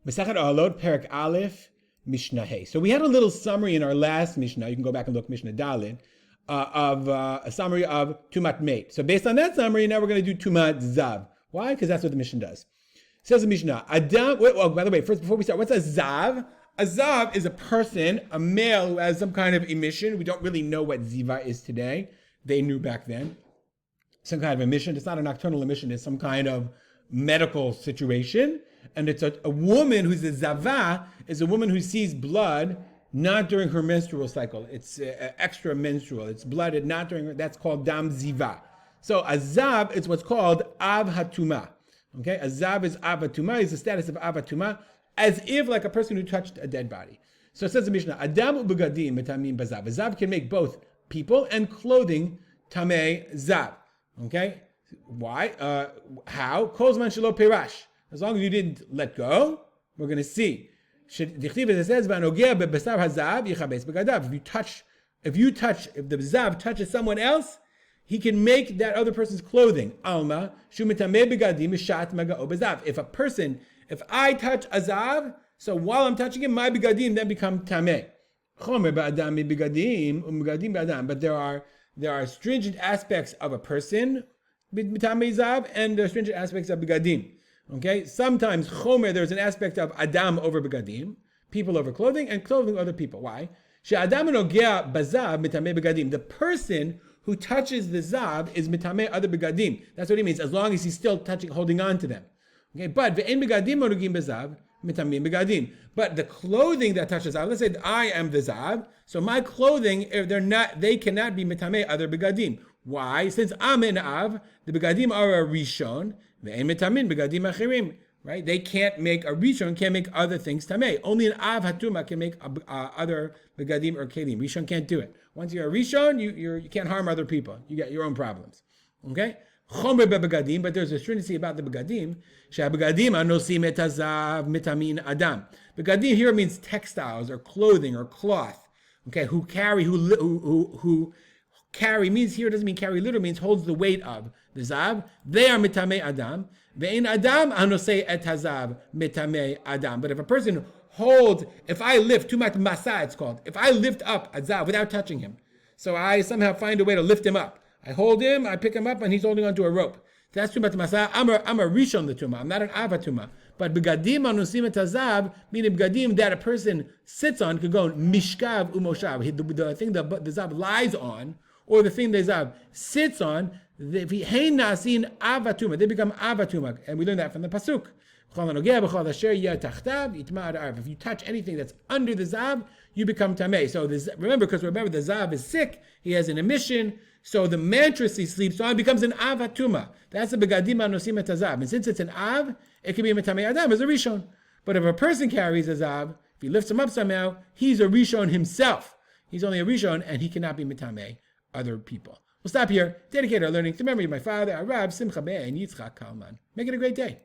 Masechet Oholot, Perek Aleph, Mishnah Hey. So we had a little summary in our last Mishnah. You can go back and look Mishnah Daled of a summary of Tumat Meit. So based on that summary, now we're going to do Tumat Zav. Why? Because that's what the Mishnah does. It says the Mishnah, Adam. By the way, first before we start, what's a Zav? A Zav is a person, a male who has some kind of emission. We don't really know what Ziva is today. They knew back then. Some kind of emission. It's not a nocturnal emission. It's some kind of medical situation. And it's a woman who's a Zava is a woman who sees blood not during her menstrual cycle. It's extra menstrual. It's blooded not during her. That's called Dam Ziva. So a Zav is what's called Av Hatuma. Okay, a Zav is Av Hatuma. Is the status of Av Hatuma, as if like a person who touched a dead body. So it says the Mishnah, Adam u'begadim metamim bazav. A Zav can make both people and clothing tamei Zav. Okay, why? How? Kozman shelo perash. As long as you didn't let go, we're going to see. It says, if the Zav touches someone else, he can make that other person's clothing. Alma, if I touch a Zav, so while I'm touching him, my begadim then become tameh. But there are stringent aspects of a person, tameh Zav, and there are stringent aspects of begadim. Okay, sometimes chomer, there's an aspect of adam over begadim, people over clothing, and clothing other people. Why? The person who touches the zav is mitameh other begadim. That's what he means, as long as he's still holding on to them. Okay, but ve'en begadim orugim bezav mitamim begadim. But the clothing that touches zav, let's say I am the zav, so my clothing, if they cannot be mitameh other begadim. Why? Since I'm an av, the begadim are a rishon. Right? They can't make a rishon, can't make other things tameh. Only an av hatuma can make other begadim or kelim. Rishon can't do it. Once you're a rishon, you can't harm other people. You got your own problems. Okay? Chomer bebegadim, but there's a stringency about the begadim. She'abegadim anosim et hazav mitamin adam. Begadim here means textiles or clothing or cloth. Okay? Who carry means here doesn't mean carry literally, means holds the weight of the zav. They are mitamei adam. Ve'in adam anosei et hazav mitamei adam. But if a person holds, if I lift tumat masa, it's called. If I lift up a zav without touching him, so I somehow find a way to lift him up. I hold him, I pick him up, and he's holding onto a rope. That's tumat masa. I'm a rishon the tumah. I'm not an avatuma. But begadim anosim et hazav, meaning begadim that a person sits on, could go mishkav umoshav. The thing the zav lies on, or the thing the Zav sits on, they become avatuma. And we learn that from the Pasuk. If you touch anything that's under the Zav, you become tameh. So remember the Zav is sick, he has an emission, so the mattress he sleeps on becomes an avatuma. That's the begadim anosim et hazav. And since it's an av, it can be a tameh adam as a rishon. But if a person carries a Zav, if he lifts him up somehow, he's a rishon himself. He's only a rishon, and he cannot be mitameh other people. We'll stop here. Dedicate our learning to the memory of my father, Arab Simcha Ben Yitzchak Kalman. Make it a great day.